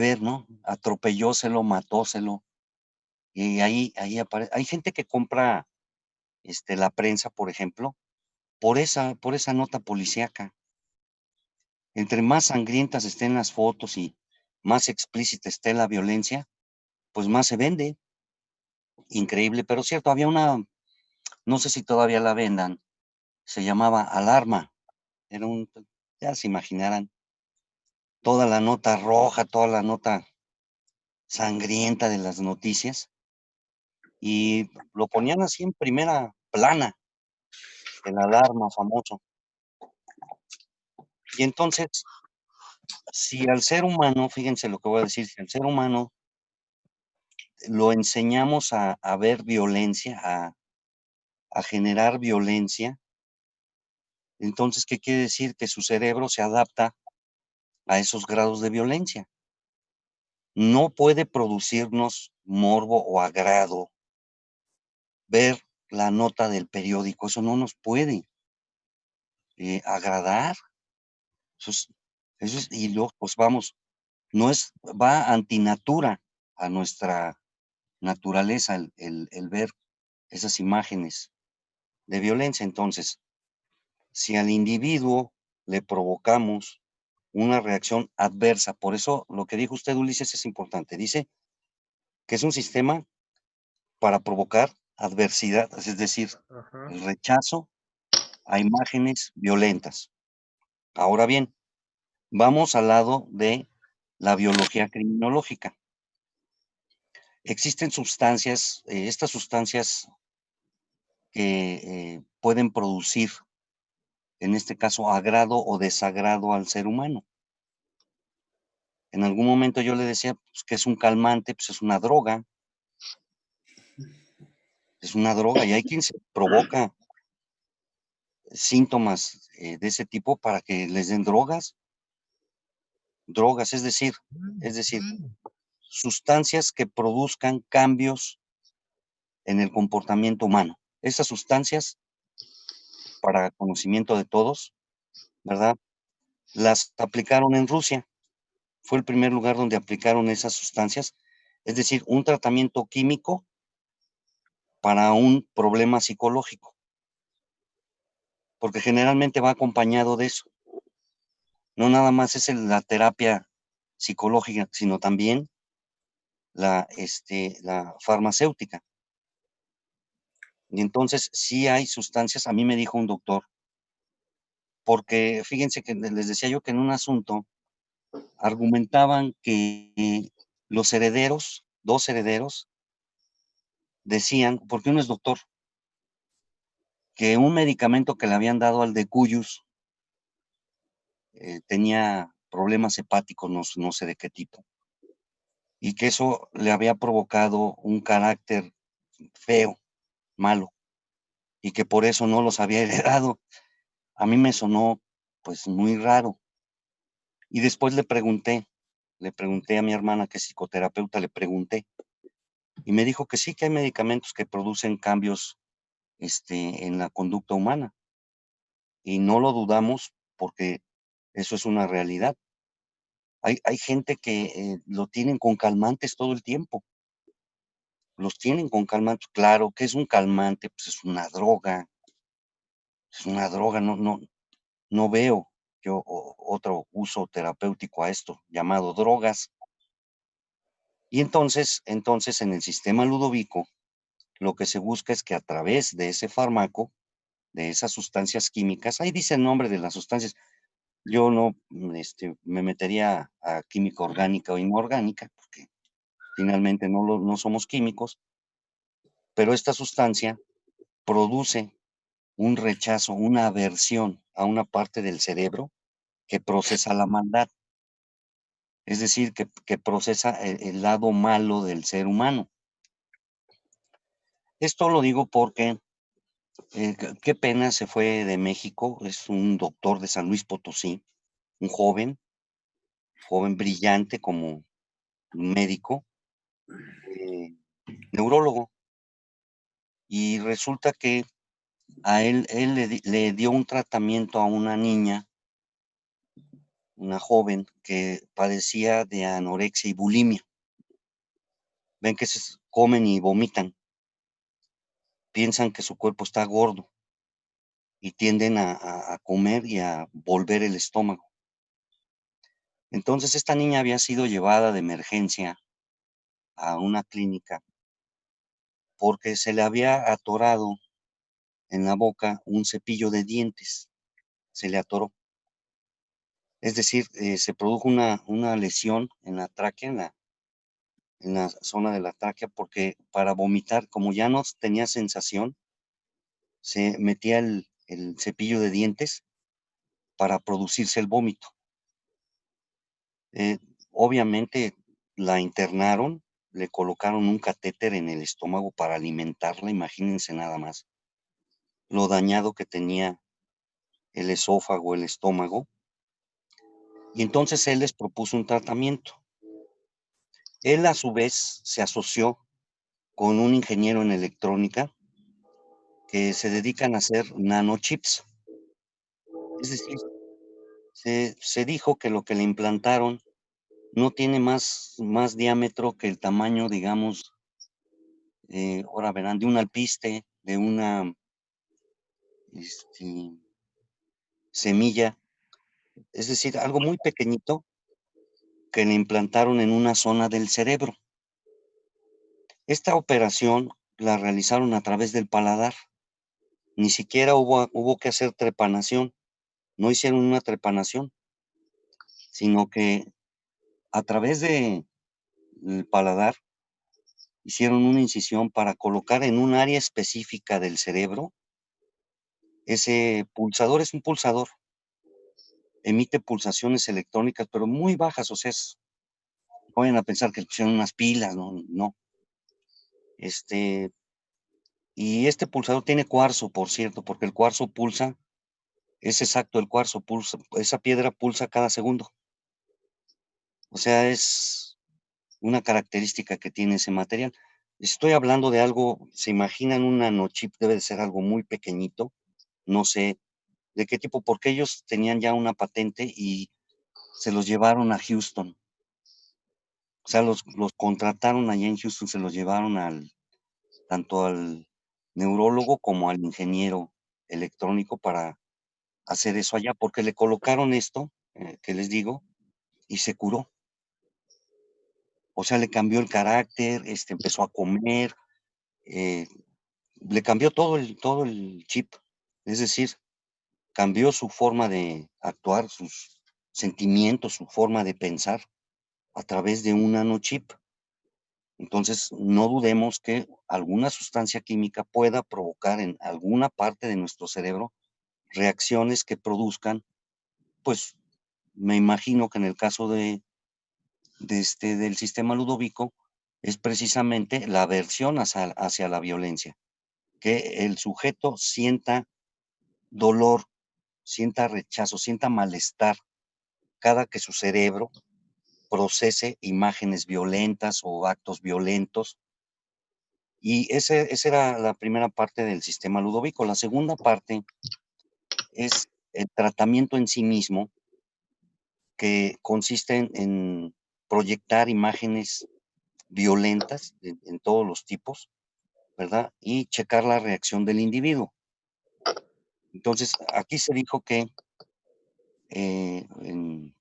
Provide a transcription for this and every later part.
ver, ¿no? Atropellóselo, matóselo. Y ahí aparece. Hay gente que compra la prensa, por ejemplo, por esa nota policíaca. Entre más sangrientas estén las fotos y más explícita esté la violencia, pues más se vende. Increíble, pero cierto, había una, no sé si todavía la vendan, se llamaba Alarma. Era un, ya se imaginarán, toda la nota roja, toda la nota sangrienta de las noticias, y lo ponían así en primera plana, el Alarma famoso. Y entonces, si al ser humano, fíjense lo que voy a decir, si al ser humano lo enseñamos a ver violencia, a generar violencia, entonces, ¿qué quiere decir? Que su cerebro se adapta a esos grados de violencia. No puede producirnos morbo o agrado ver la nota del periódico, eso no nos puede agradar. Eso es, y luego, pues vamos, no es, va antinatura a nuestra naturaleza el ver esas imágenes de violencia. Entonces, si al individuo le provocamos una reacción adversa, por eso lo que dijo usted, Ulises, es importante. Dice que es un sistema para provocar adversidad, es decir, Ajá. el rechazo a imágenes violentas. Ahora bien, vamos al lado de la biología criminológica. Existen sustancias, estas sustancias que pueden producir, en este caso, agrado o desagrado al ser humano. En algún momento yo le decía pues, que es un calmante, pues es una droga, y hay quien se provoca síntomas de ese tipo para que les den drogas, es decir, sustancias que produzcan cambios en el comportamiento humano. Esas sustancias, para conocimiento de todos, ¿verdad? Las aplicaron en Rusia. Fue el primer lugar donde aplicaron esas sustancias, es decir, un tratamiento químico para un problema psicológico, porque generalmente va acompañado de eso. No nada más es la terapia psicológica, sino también la farmacéutica. Y entonces sí hay sustancias, a mí me dijo un doctor, porque fíjense que les decía yo que en un asunto argumentaban que los herederos, 2 herederos, decían, porque uno es doctor, que un medicamento que le habían dado al de Cuyus tenía problemas hepáticos, no sé de qué tipo, y que eso le había provocado un carácter feo, malo, y que por eso no los había heredado. A mí me sonó, pues, muy raro. Y después le pregunté a mi hermana, que es psicoterapeuta, le pregunté, y me dijo que sí, que hay medicamentos que producen cambios, en la conducta humana, y no lo dudamos porque eso es una realidad. Hay gente que, lo tienen con calmantes todo el tiempo, los tienen con calmantes. Claro, ¿qué es un calmante? Pues es una droga, no veo yo otro uso terapéutico a esto, llamado drogas. Y entonces en el sistema Ludovico, lo que se busca es que a través de ese fármaco, de esas sustancias químicas, ahí dice el nombre de las sustancias, yo no, me metería a química orgánica o inorgánica, porque finalmente no somos químicos, pero esta sustancia produce un rechazo, una aversión a una parte del cerebro que procesa la maldad, es decir, que procesa el lado malo del ser humano. Esto lo digo porque qué pena se fue de México, es un doctor de San Luis Potosí, un joven brillante como médico, eh, neurólogo, y resulta que a él le dio un tratamiento a una niña una joven que padecía de anorexia y bulimia. Ven que se comen y vomitan, piensan que su cuerpo está gordo y tienden a comer y a volver el estómago. Entonces esta niña había sido llevada de emergencia a una clínica porque se le había atorado en la boca un cepillo de dientes, se le atoró. Es decir, se produjo una lesión en la tráquea, en la zona de la tráquea, porque para vomitar, como ya no tenía sensación, se metía el cepillo de dientes para producirse el vómito. Obviamente la internaron, le colocaron un catéter en el estómago para alimentarla, imagínense nada más lo dañado que tenía el esófago, el estómago, y entonces él les propuso un tratamiento. Él a su vez se asoció con un ingeniero en electrónica que se dedican a hacer nanochips. Es decir, se dijo que lo que le implantaron no tiene más diámetro que el tamaño, digamos, ahora verán, de un alpiste, de una este, semilla, es decir, algo muy pequeñito que le implantaron en una zona del cerebro. Esta operación la realizaron a través del paladar, ni siquiera hubo que hacer trepanación, no hicieron una trepanación, sino que a través del paladar hicieron una incisión para colocar en un área específica del cerebro ese pulsador. Es un pulsador, emite pulsaciones electrónicas, pero muy bajas, o sea, no vayan a pensar que le pusieron unas pilas, no, no. Y este pulsador tiene cuarzo, por cierto, porque el cuarzo pulsa, es exacto, el cuarzo pulsa, esa piedra pulsa cada segundo. O sea, es una característica que tiene ese material. Estoy hablando de algo, se imaginan un nanochip, debe de ser algo muy pequeñito, no sé de qué tipo, porque ellos tenían ya una patente y se los llevaron a Houston. O sea, los contrataron allá en Houston, se los llevaron tanto al neurólogo como al ingeniero electrónico para hacer eso allá, porque le colocaron esto, que les digo, y se curó. O sea, le cambió el carácter, empezó a comer, eh, le cambió todo el chip. Es decir, cambió su forma de actuar, sus sentimientos, su forma de pensar a través de un nanochip. Entonces, no dudemos que alguna sustancia química pueda provocar en alguna parte de nuestro cerebro reacciones que produzcan, pues, me imagino que en el caso del sistema ludóvico es precisamente la aversión hacia la violencia, que el sujeto sienta dolor, sienta rechazo, sienta malestar cada que su cerebro procese imágenes violentas o actos violentos. Y esa era la primera parte del sistema ludóvico. La segunda parte es el tratamiento en sí mismo, que consiste en proyectar imágenes violentas en todos los tipos, ¿verdad? Y checar la reacción del individuo. Entonces, aquí se dijo que en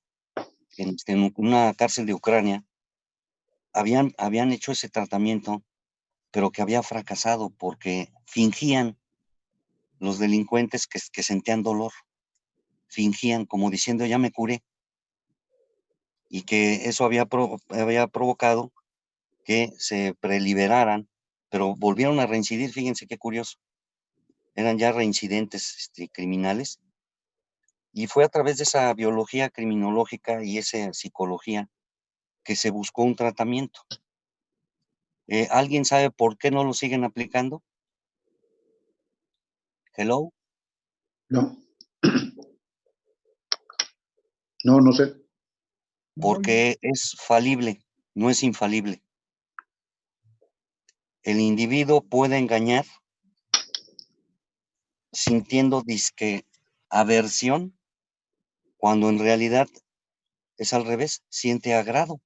una cárcel de Ucrania habían hecho ese tratamiento, pero que había fracasado porque fingían los delincuentes que sentían dolor, fingían como diciendo ya me curé, y que eso había provocado que se preliberaran, pero volvieron a reincidir, fíjense qué curioso, eran ya reincidentes criminales, y fue a través de esa biología criminológica y esa psicología que se buscó un tratamiento. ¿Alguien sabe por qué no lo siguen aplicando? Hello, No, no, no sé. porque es falible, no es infalible. El individuo puede engañar sintiendo disque aversión, cuando en realidad es al revés, siente agrado.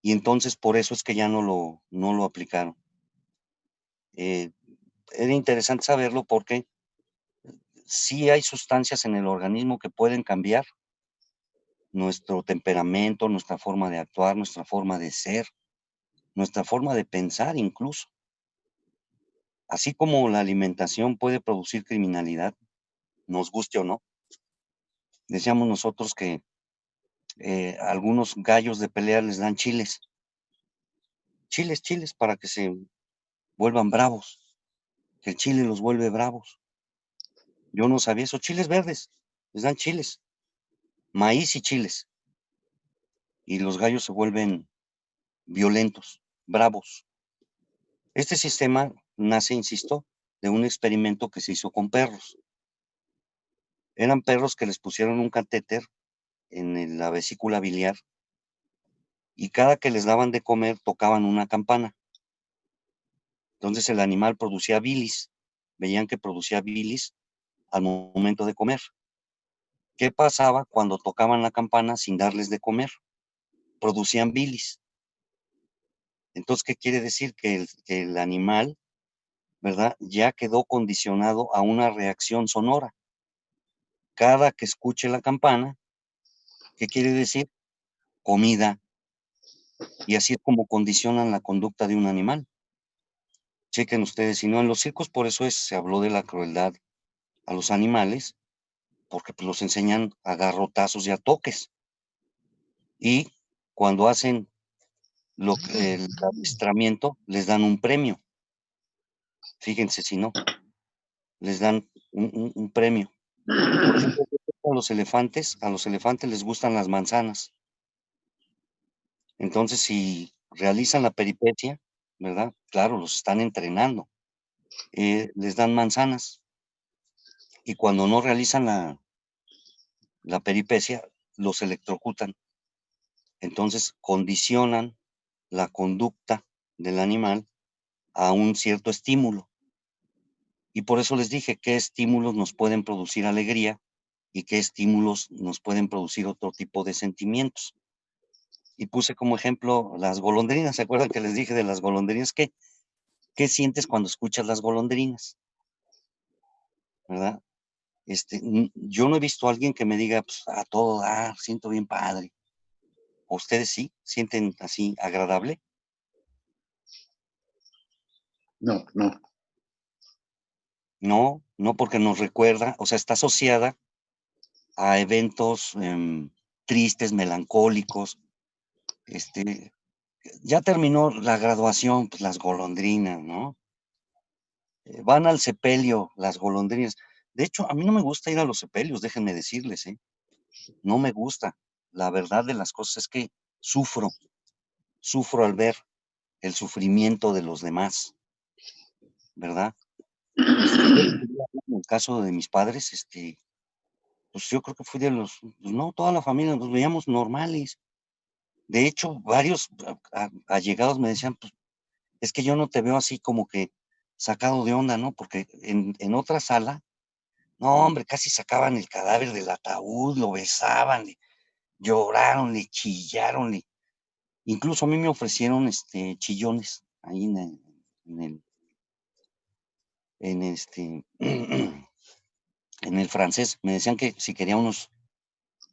Y entonces por eso es que ya no lo aplicaron. Era interesante saberlo porque sí hay sustancias en el organismo que pueden cambiar nuestro temperamento, nuestra forma de actuar, nuestra forma de ser, nuestra forma de pensar incluso. Así como la alimentación puede producir criminalidad, nos guste o no. Decíamos nosotros que algunos gallos de pelea les dan chiles, chiles para que se vuelvan bravos, que el chile los vuelve bravos. Yo no sabía eso, chiles verdes, les dan chiles, maíz y chiles, y los gallos se vuelven violentos, bravos. Este sistema nace, insisto, de un experimento que se hizo con perros. Eran perros que les pusieron un catéter en la vesícula biliar y cada que les daban de comer tocaban una campana. Entonces el animal producía bilis, veían que producía bilis al momento de comer. ¿Qué pasaba cuando tocaban la campana sin darles de comer? Producían bilis. Entonces, ¿qué quiere decir? Que el animal, ¿verdad? Ya quedó condicionado a una reacción sonora. Cada que escuche la campana, ¿qué quiere decir? Comida. Y así es como condicionan la conducta de un animal. Chequen ustedes, si no, en los circos por eso se habló de la crueldad a los animales, porque pues, los enseñan a garrotazos y a toques. Y cuando hacen el adiestramiento, les dan un premio. Fíjense si no, les dan un premio. Por ejemplo, a los elefantes les gustan las manzanas. Entonces, si realizan la peripecia, ¿verdad? Claro, los están entrenando. Les dan manzanas. Y cuando no realizan la peripecia, los electrocutan. Entonces, condicionan la conducta del animal a un cierto estímulo. Y por eso les dije qué estímulos nos pueden producir alegría y qué estímulos nos pueden producir otro tipo de sentimientos. Y puse como ejemplo las golondrinas. ¿Se acuerdan que les dije de las golondrinas? ¿Qué sientes cuando escuchas las golondrinas? ¿Verdad? Yo no he visto a alguien que me diga, pues, a todo dar, siento bien padre. ¿O ustedes sí? ¿Sienten así agradable? No, no. No, no porque nos recuerda, o sea, está asociada a eventos tristes, melancólicos. Ya terminó la graduación, pues las golondrinas, ¿no? Van al sepelio las golondrinas. De hecho, a mí no me gusta ir a los sepelios, déjenme decirles, ¿eh? No me gusta. La verdad de las cosas es que sufro, sufro al ver el sufrimiento de los demás, ¿verdad? Yo les diría, en el caso de mis padres, pues yo creo que fui de los, pues no, toda la familia nos veíamos normales. De hecho, varios allegados me decían, pues es que yo no te veo así como que sacado de onda, ¿no? Porque en otra sala, no, hombre, casi sacaban el cadáver del ataúd, lo besaban, le lloraron, le chillaron, incluso a mí me ofrecieron chillones ahí en el, en este, en el francés. Me decían que si quería unos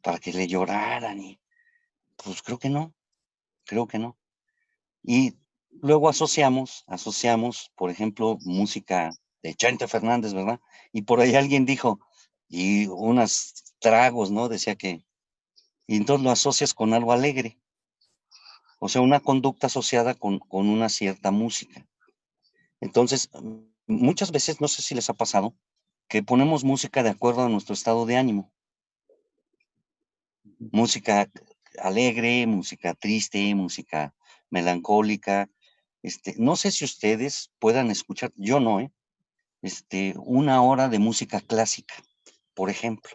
para que le lloraran y pues creo que no. Y luego asociamos, por ejemplo, música de Chente Fernández, ¿verdad? Y por ahí alguien dijo, y unos tragos, ¿no? Decía que, y entonces lo asocias con algo alegre, o sea, una conducta asociada con una cierta música. Entonces, muchas veces, no sé si les ha pasado, que ponemos música de acuerdo a nuestro estado de ánimo. Música alegre, música triste, música melancólica. No sé si ustedes puedan escuchar, yo no, una hora de música clásica, por ejemplo.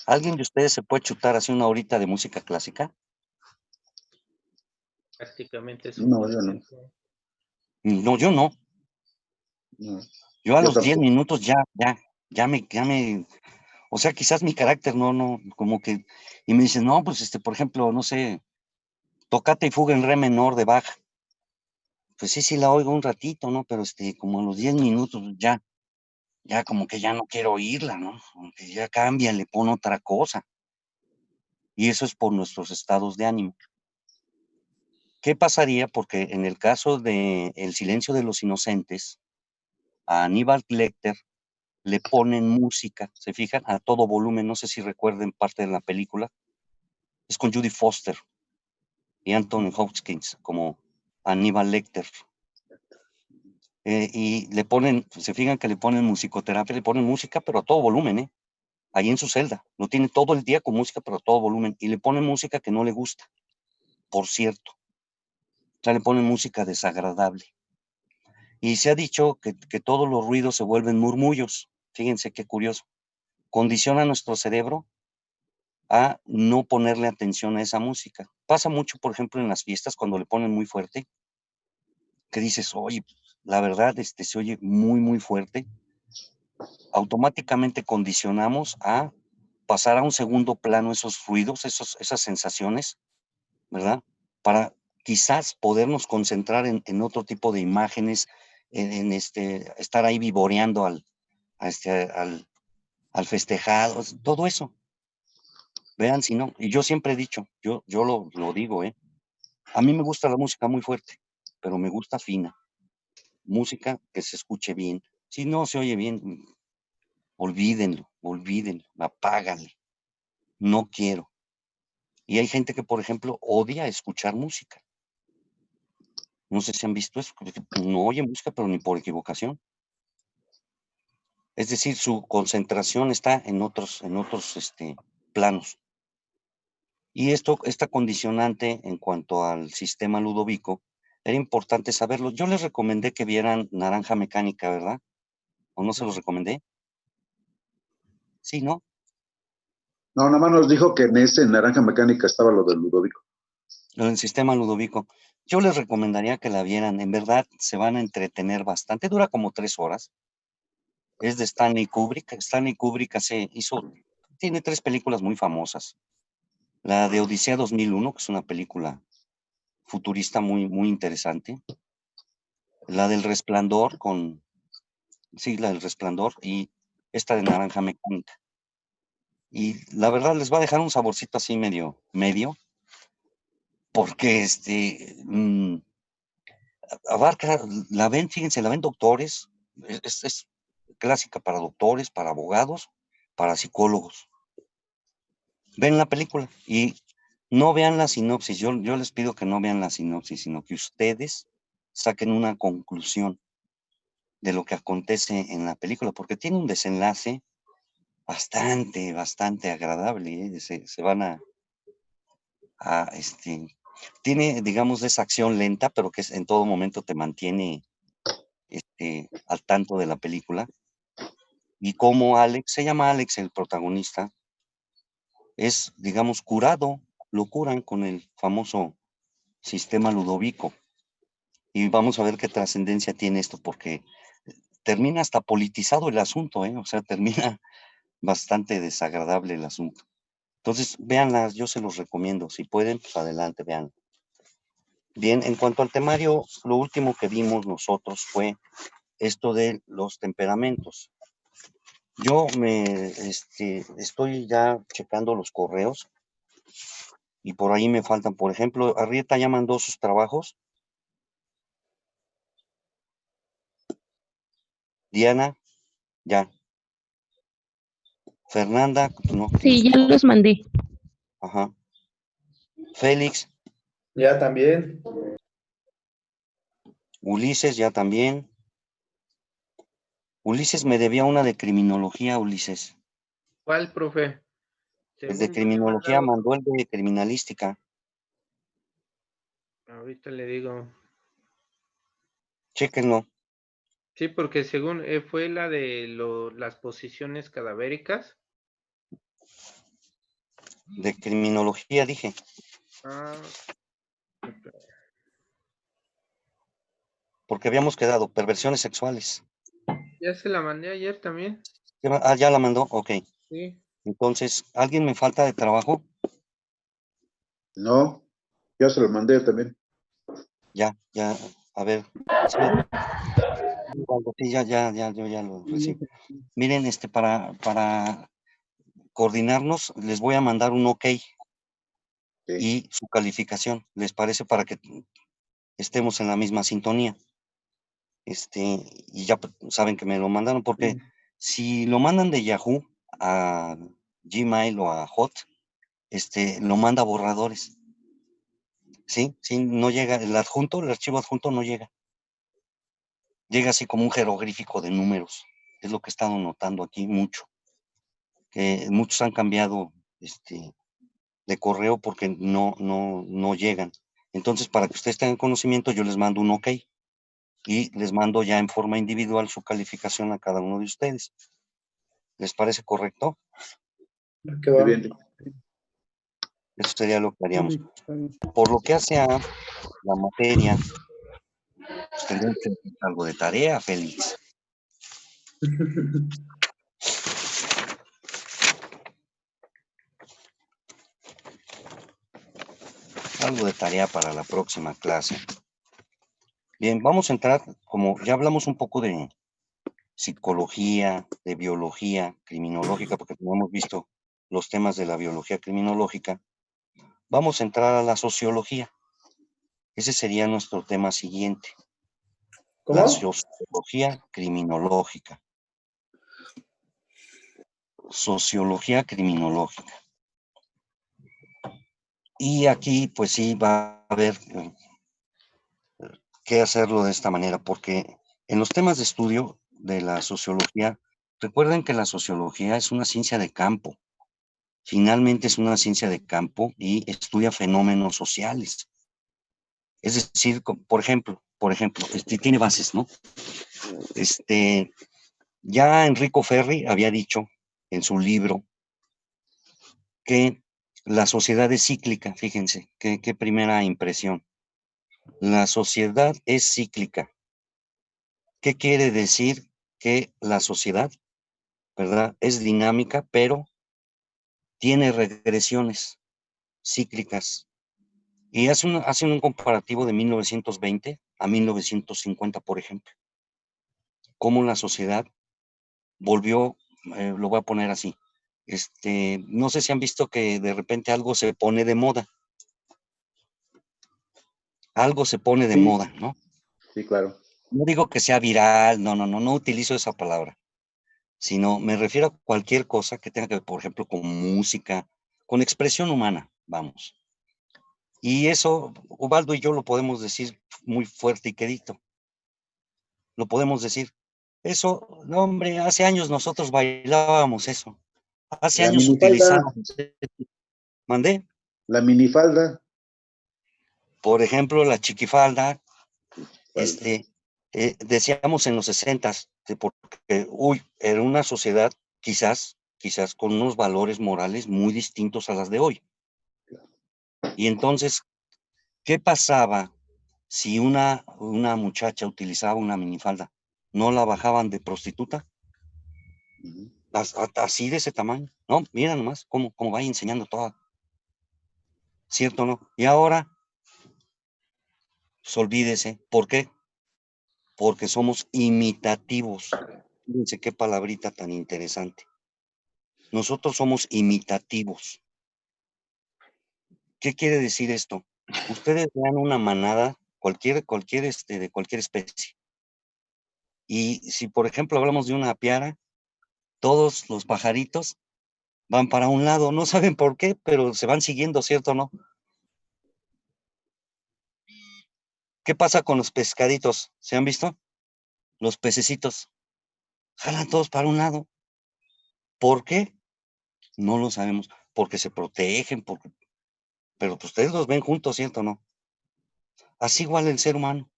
¿Alguien de ustedes se puede chutar así una horita de música clásica? Prácticamente No, yo no. suficiente. No, yo no. No. Yo a Yo los 10 tampoco. minutos ya me, O sea, quizás mi carácter no, como que, y me dicen, no, pues por ejemplo, no sé, Tocata y fuga en re menor de Bach. Pues sí, la oigo un ratito, ¿no? Pero como a los 10 minutos ya como que ya no quiero oírla, ¿no? Como que ya cambia, le pone otra cosa. Y eso es por nuestros estados de ánimo. ¿Qué pasaría? Porque en el caso de El silencio de los inocentes, a Aníbal Lecter le ponen música, ¿se fijan? A todo volumen, no sé si recuerden parte de la película. Es con Judy Foster y Anthony Hopkins como Aníbal Lecter. Y le ponen, se fijan que le ponen musicoterapia, le ponen música, pero a todo volumen, ¿eh? Ahí en su celda. Lo tiene todo el día con música, pero a todo volumen. Y le ponen música que no le gusta, por cierto. O sea, le ponen música desagradable. Y se ha dicho que todos los ruidos se vuelven murmullos. Fíjense qué curioso. Condiciona nuestro cerebro a no ponerle atención a esa música. Pasa mucho, por ejemplo, en las fiestas cuando le ponen muy fuerte, que dices, oye, la verdad, se oye muy, muy fuerte. Automáticamente condicionamos a pasar a un segundo plano esos ruidos, esas sensaciones, ¿verdad? Para quizás podernos concentrar en otro tipo de imágenes, estar ahí vivoreando al festejado, todo eso. Vean si no, y yo siempre he dicho, yo lo digo, a mí me gusta la música muy fuerte, pero me gusta fina, música que se escuche bien. Si no se oye bien, olvídenlo, apáganle, no quiero. Y hay gente que, por ejemplo, odia escuchar música. No sé si han visto eso, que no oye música, pero ni por equivocación. Es decir, su concentración está en otros planos. Y esta condicionante en cuanto al sistema ludovico, era importante saberlo. Yo les recomendé que vieran Naranja Mecánica, ¿verdad? ¿O no se los recomendé? Sí, ¿no? No, nada más nos dijo que en ese Naranja Mecánica estaba lo del Ludovico. El sistema ludovico. Yo les recomendaría que la vieran. En verdad, se van a entretener bastante. Dura como 3 horas. Es de Stanley Kubrick. Stanley Kubrick tiene 3 películas muy famosas. La de Odisea 2001, que es una película futurista muy, muy interesante. La del Resplandor sí, la del Resplandor y esta de Naranja Mecánica. Y la verdad les va a dejar un saborcito así medio, porque abarca, fíjense, la ven doctores, es clásica para doctores, para abogados, para psicólogos. Ven la película y no vean la sinopsis. Yo les pido que no vean la sinopsis, sino que ustedes saquen una conclusión de lo que acontece en la película, porque tiene un desenlace bastante agradable, se van tiene, digamos, esa acción lenta, pero que en todo momento te mantiene al tanto de la película. Y como Alex, se llama Alex el protagonista, es, digamos, lo curan con el famoso sistema ludovico. Y vamos a ver qué trascendencia tiene esto, porque termina hasta politizado el asunto, O sea, termina bastante desagradable el asunto. Entonces, véanlas, yo se los recomiendo. Si pueden, pues adelante, vean. Bien, en cuanto al temario, lo último que vimos nosotros fue esto de los temperamentos. Yo estoy ya checando los correos y por ahí me faltan, por ejemplo, Arrieta ya mandó sus trabajos. Diana, ya. Fernanda, no, tienes Sí, tus ya trabajos. los mandé. Ajá. Félix, Ya también. Ulises, ya también. Ulises me debía una de criminología, Ulises. ¿Cuál, profe? El de Según yo le he criminología mandado. mandó el de criminalística. Ahorita le digo. Chéquenlo. Sí, porque según fue la de las posiciones cadavéricas. De criminología, dije. Ah, Porque habíamos quedado perversiones sexuales. ya se la mandé ayer también. Ya la mandó, ok. Sí. Entonces, ¿alguien me falta de trabajo? No, ya se lo mandé también. Ya, a ver. Sí, sí, yo ya lo recibí. Miren, para coordinarnos, les voy a mandar un OK Sí. y su calificación. ¿Les parece? Para que estemos en la misma sintonía. Y ya saben que me lo mandaron, porque si lo mandan de Yahoo a Gmail o a Hot, lo manda a borradores. Sí, no llega, el archivo adjunto no llega. Llega así como un jeroglífico de números. Es lo que he estado notando aquí mucho. Que muchos han cambiado de correo porque no llegan. Entonces, para que ustedes tengan conocimiento, yo les mando un OK y les mando ya en forma individual su calificación a cada uno de ustedes. ¿Les parece correcto? Muy bien. Eso sería lo que haríamos. Por lo que hace a la materia, pues tendríamos que hacer algo de tarea, Félix. Algo de tarea para la próxima clase. Bien, vamos a entrar, como ya hablamos un poco de psicología, de biología criminológica, porque no hemos visto los temas de la biología criminológica, vamos a entrar a la sociología. Ese sería nuestro tema siguiente. ¿Cómo? La sociología criminológica. Sociología criminológica. Y aquí, pues sí, va a haber que hacerlo de esta manera, porque en los temas de estudio de la sociología, recuerden que la sociología es una ciencia de campo. Finalmente es una ciencia de campo y estudia fenómenos sociales. Es decir, por ejemplo, tiene bases, ¿no? Ya Enrico Ferri había dicho en su libro que la sociedad es cíclica, fíjense, qué primera impresión. La sociedad es cíclica. ¿Qué quiere decir? Que la sociedad, ¿verdad? Es dinámica, pero tiene regresiones cíclicas. Y hacen un comparativo de 1920 a 1950, por ejemplo. Cómo la sociedad volvió, lo voy a poner así, no sé si han visto que de repente algo se pone de moda. Algo se pone de Sí. moda, ¿no? Sí, claro. No digo que sea viral, no utilizo esa palabra, sino me refiero a cualquier cosa que tenga que ver, por ejemplo, con música, con expresión humana, vamos. Y eso, Ubaldo y yo lo podemos decir muy fuerte y quedito. Lo podemos decir. Eso, no, hombre, hace años nosotros bailábamos eso. Hace La años minifalda. utilizábamos. ¿Mandé? La minifalda. Por ejemplo, la chiquifalda, Falda. decíamos en los 60s, porque, era una sociedad quizás con unos valores morales muy distintos a las de hoy. Y entonces, ¿qué pasaba si una muchacha utilizaba una minifalda? ¿No la bajaban de prostituta? Así de ese tamaño. No, mira nomás cómo va enseñando toda. ¿Cierto o no? Y ahora, pues olvídese. ¿Por qué? Porque somos imitativos. Fíjense qué palabrita tan interesante. Nosotros somos imitativos. ¿Qué quiere decir esto? Ustedes vean una manada, de cualquier especie. Y si, por ejemplo, hablamos de una piara, todos los pajaritos van para un lado, no saben por qué, pero se van siguiendo, ¿cierto o no? ¿Qué pasa con los pescaditos? ¿Se han visto? Los pececitos jalan todos para un lado. ¿Por qué? No lo sabemos. Porque se protegen, pero pues ustedes los ven juntos, ¿cierto o no? Así igual el ser humano.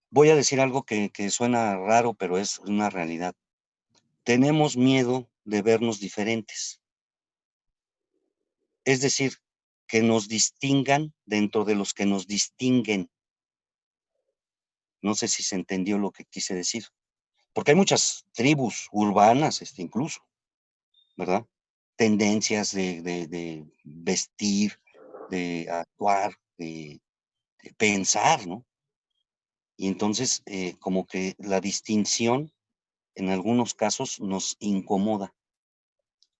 Voy a decir algo que suena raro, pero es una realidad. Tenemos miedo de vernos diferentes. Es decir, que nos distingan dentro de los que nos distinguen. No sé si se entendió lo que quise decir. Porque hay muchas tribus urbanas, incluso, ¿verdad? Tendencias de vestir, de actuar, de pensar, ¿no? Y entonces, como que la distinción en algunos casos nos incomoda,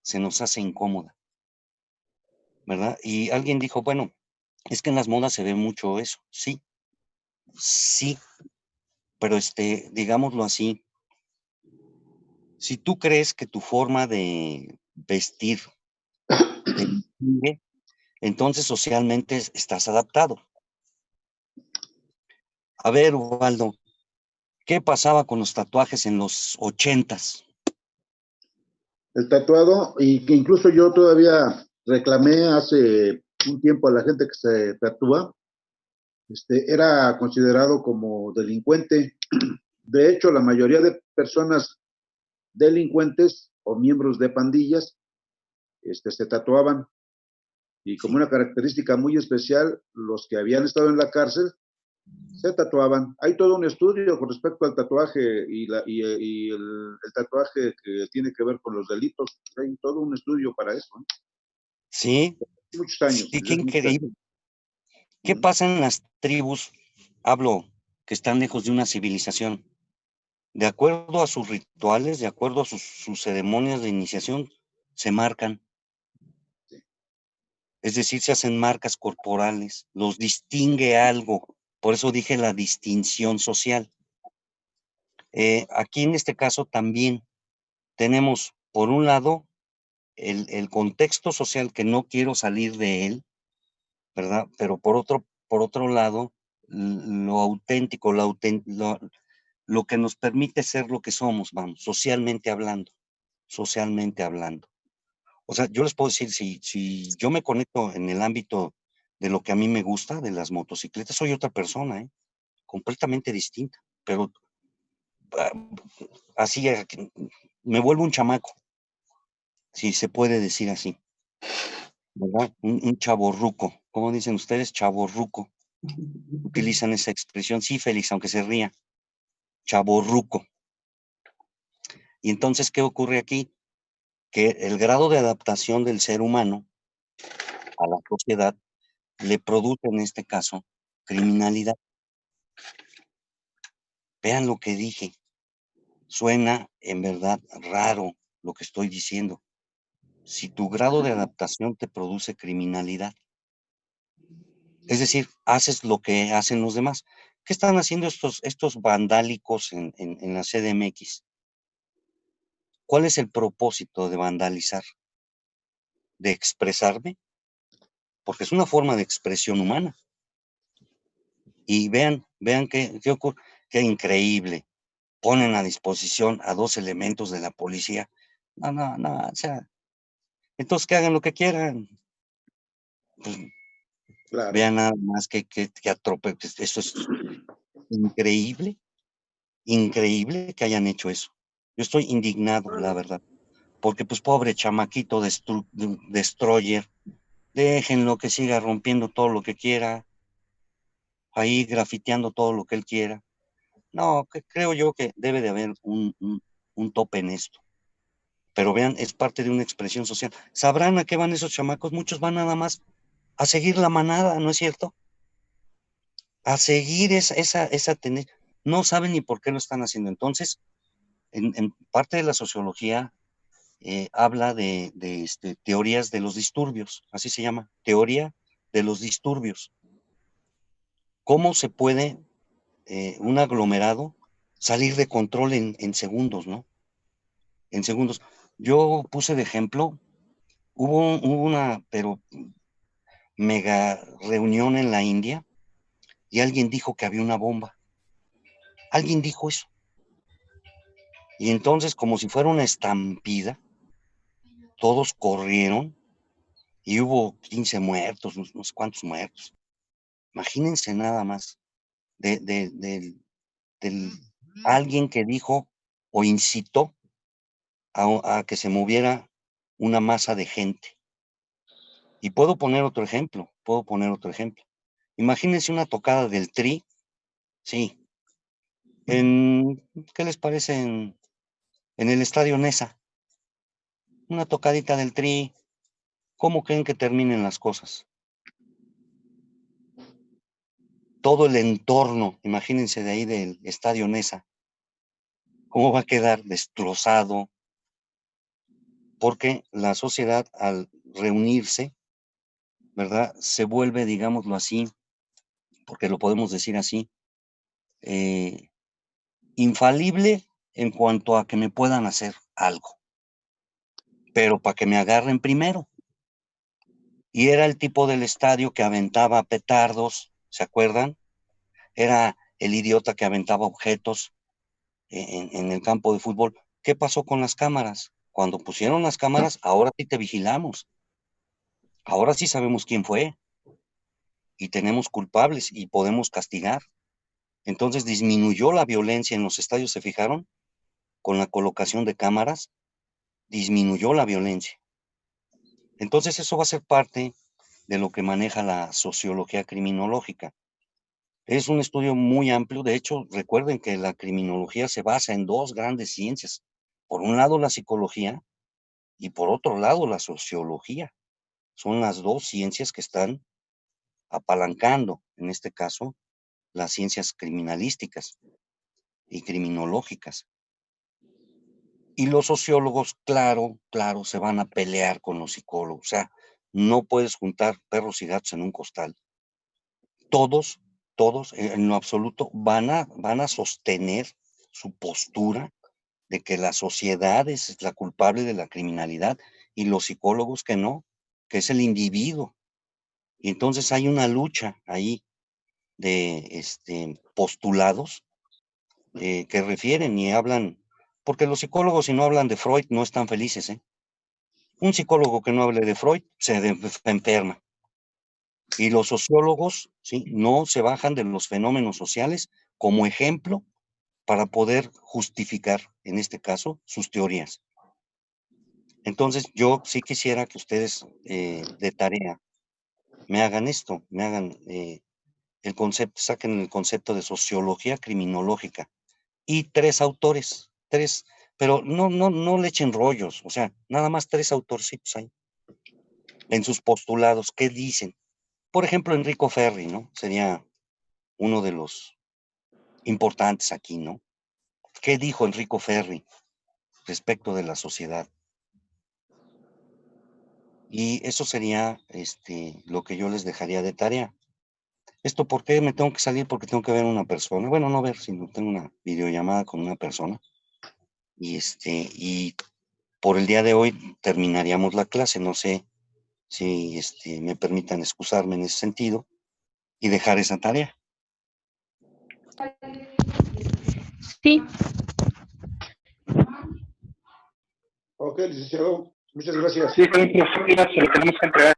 se nos hace incómoda, ¿verdad? Y alguien dijo, bueno, es que en las modas se ve mucho eso. Sí, sí, pero digámoslo así, si tú crees que tu forma de vestir te distingue, entonces socialmente estás adaptado. A ver, Ubaldo, ¿qué pasaba con los tatuajes en los 80s? El tatuado, y que incluso yo todavía reclamé hace un tiempo a la gente que se tatúa, era considerado como delincuente. De hecho, la mayoría de personas delincuentes o miembros de pandillas se tatuaban. Y como Sí, una característica muy especial, los que habían estado en la cárcel se tatuaban. Hay todo un estudio con respecto al tatuaje y el tatuaje que tiene que ver con los delitos. Hay todo un estudio para eso. sí, Muchos años, sí, qué desde hace muchos años. increíble. ¿Qué pasa en las tribus? Hablo que están lejos de una civilización. De acuerdo a sus rituales, de acuerdo a sus ceremonias de iniciación, se marcan. Es decir, se hacen marcas corporales, los distingue algo. Por eso dije la distinción social. Aquí en este caso también tenemos, por un lado, el contexto social que no quiero salir de él, ¿verdad? Pero por otro lado, lo auténtico, lo que nos permite ser lo que somos, vamos, socialmente hablando, socialmente hablando. O sea, yo les puedo decir, si yo me conecto en el ámbito de lo que a mí me gusta, de las motocicletas, soy otra persona, completamente distinta, pero ah, así, me vuelvo un chamaco, si se puede decir así, ¿verdad? Un chavorruco, ¿cómo dicen ustedes? Chavorruco. Utilizan esa expresión, sí, Félix, aunque se ría, chavorruco. Y entonces, ¿qué ocurre aquí? Que el grado de adaptación del ser humano a la sociedad le produce, en este caso, criminalidad. Vean lo que dije. Suena en verdad raro lo que estoy diciendo. Si tu grado de adaptación te produce criminalidad, es decir, haces lo que hacen los demás. ¿Qué están haciendo estos vandálicos en la CDMX? ¿Cuál es el propósito de vandalizar? ¿De expresarme? Porque es una forma de expresión humana. Y vean qué ocurre, qué increíble. Ponen a disposición a 2 elementos de la policía. No, no, no, o sea, entonces que hagan lo que quieran. Pues, Claro. vean nada más que pues, eso es increíble, increíble que hayan hecho eso. Yo estoy indignado, la verdad, porque pues pobre chamaquito destroyer, déjenlo que siga rompiendo todo lo que quiera, ahí grafiteando todo lo que él quiera. No, creo yo que debe de haber un tope en esto. Pero vean, es parte de una expresión social. ¿Sabrán a qué van esos chamacos? Muchos van nada más a seguir la manada, ¿no es cierto? A seguir esa tendencia. No saben ni por qué lo están haciendo. Entonces, en parte de la sociología habla de teorías de los disturbios, así se llama, teoría de los disturbios. ¿Cómo se puede un aglomerado salir de control en segundos, ¿no? En segundos. Yo puse de ejemplo, hubo una, pero mega reunión en la India y alguien dijo que había una bomba. Alguien dijo eso. Y entonces, como si fuera una estampida, todos corrieron y hubo 15 muertos, no sé cuántos muertos. Imagínense nada más del alguien que dijo o incitó a que se moviera una masa de gente. Y puedo poner otro ejemplo. Imagínense una tocada del Tri, sí, ¿qué les parece en el Estadio Nesa? una tocadita del Tri. ¿Cómo creen que terminen las cosas? Todo el entorno, imagínense de ahí del Estadio Nesa, ¿cómo va a quedar destrozado? Porque la sociedad al reunirse, ¿verdad? Se vuelve, digámoslo así, porque lo podemos decir así, infalible en cuanto a que me puedan hacer algo, pero para que me agarren primero. Y era el tipo del estadio que aventaba petardos, ¿se acuerdan? Era el idiota que aventaba objetos en el campo de fútbol. ¿Qué pasó con las cámaras? Cuando pusieron las cámaras, ahora sí te vigilamos. Ahora sí sabemos quién fue. Y tenemos culpables y podemos castigar. Entonces disminuyó la violencia en los estadios, ¿se fijaron? Con la colocación de cámaras, disminuyó la violencia. Entonces eso va a ser parte de lo que maneja la sociología criminológica. Es un estudio muy amplio. De hecho, recuerden que la criminología se basa en dos grandes ciencias. Por un lado, la psicología y por otro lado, la sociología. Son las dos ciencias que están apalancando, en este caso, las ciencias criminalísticas y criminológicas. Y los sociólogos, claro, se van a pelear con los psicólogos. O sea, no puedes juntar perros y gatos en un costal. Todos, en lo absoluto, van a sostener su postura de que la sociedad es la culpable de la criminalidad y los psicólogos que no, que es el individuo. Y entonces hay una lucha ahí de postulados que refieren y hablan, porque los psicólogos si no hablan de Freud no están felices, ¿eh? Un psicólogo que no hable de Freud se enferma. Y los sociólogos, ¿sí? No se bajan de los fenómenos sociales como ejemplo para poder justificar, en este caso, sus teorías. Entonces, yo sí quisiera que ustedes de tarea me hagan esto, me hagan el concepto, saquen el concepto de sociología criminológica y 3 autores, 3, pero no le echen rollos, o sea, nada más 3 autorcitos ahí, en sus postulados, ¿qué dicen? Por ejemplo, Enrico Ferri, ¿no? Sería uno de los importantes aquí, ¿no? ¿Qué dijo Enrico Ferri respecto de la sociedad? Y eso sería lo que yo les dejaría de tarea. ¿Esto por qué me tengo que salir? Porque tengo que ver a una persona. Bueno, no ver, sino tengo una videollamada con una persona. Y por el día de hoy terminaríamos la clase. No sé si me permitan excusarme en ese sentido y dejar esa tarea. Sí. Ok, licenciado. Muchas gracias. Sí, profesor, se lo tenemos que entregar.